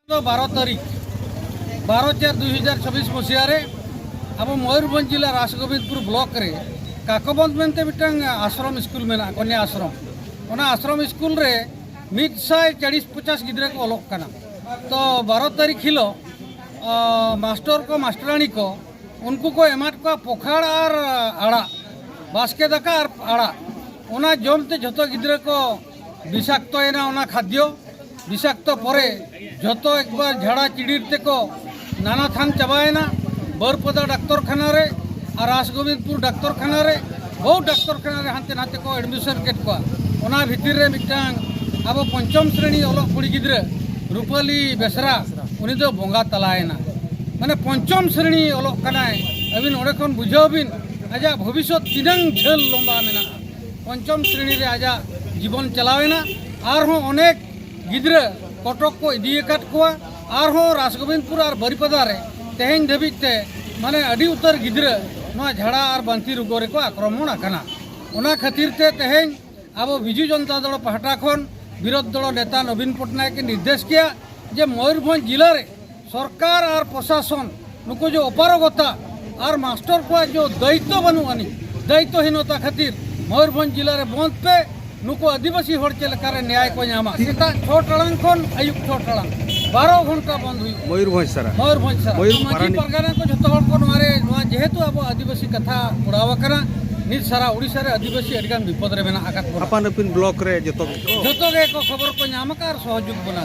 12 तारीख 12/4/2026 मसीह अब मयूरभंज जिला रासगोविंदपुर ब्लॉक रे काकबंद मेनते मिटंग आश्रम स्कूल में कन्या आश्रम आश्रम स्कूल रे 140-50 गिद्रे को अलग करना तो 12 तारीख हिलो मास्टर को मास्टरानी को उनको को एमाट को पोखाड़ और आड़ा बास्के दाका और आड़ा ओना जमते जतो गिद्रे को विषाक्त होना खाद्य विषाक्त परे जतो एक बार झाड़ा चिड़ीरते को नाना थान चाबाएना बरपदा डाक्तरखाना रे और रासगोविंदपुर डाक्तरखाना रे बहुत डाक्तरखाना रे हांते नाते को एडमिशन केट को ओना भितर रे मिटांग अब पंचम श्रेणी अलग कुड़ी गिद्रे रूपाली बेसरा उनी तो बोंगा तलायना माने पंचम श्रेणी अलग कनाय अबिन ओडे खन बुझाबिन आजा भविष्य तिनंग झेल लंबा मेना पंचम श्रेणी रे आजा जीवन चलावेना और हो अनेक गिद्रे कटक को इदियकात कोआ और हो रासगोविंदपुर और बरिपदा रे तेहें धाबिते माने अड़ी उतर गिद्रे नवा झाड़ा और बांती रोग रे को आक्रमण आकना ओना खातिर ते तेहें अब बिजू जनता दल पहाटा खन विरोध दल नेता नवीन पटनायक के निर्देश किया जे मयूरभंज जिले रे सरकार और प्रशासन नुको जो अपारगता और मास्टर को जो दायित्व बनुआनी दायित्वहीनता खातिर मयूरभंज जिले रे बंद पे नुको आदिवासी हर चलकार न्याय को नामा सेटा 6 टाड़ांग खन आयुब 6 टाड़ांग 12 घंटा बंद हुई मयूरभंज सारा माजी परगाना को जतो हर को नवारे नवा जेहेतु अब आदिवासी कथा उड़ावा करा नित सारा ओडिसा रे आदिवासी अडिगान विपद रे मेना आकात अपन अपन ब्लॉक रे जतो के को खबर को नामकार सहयोग बना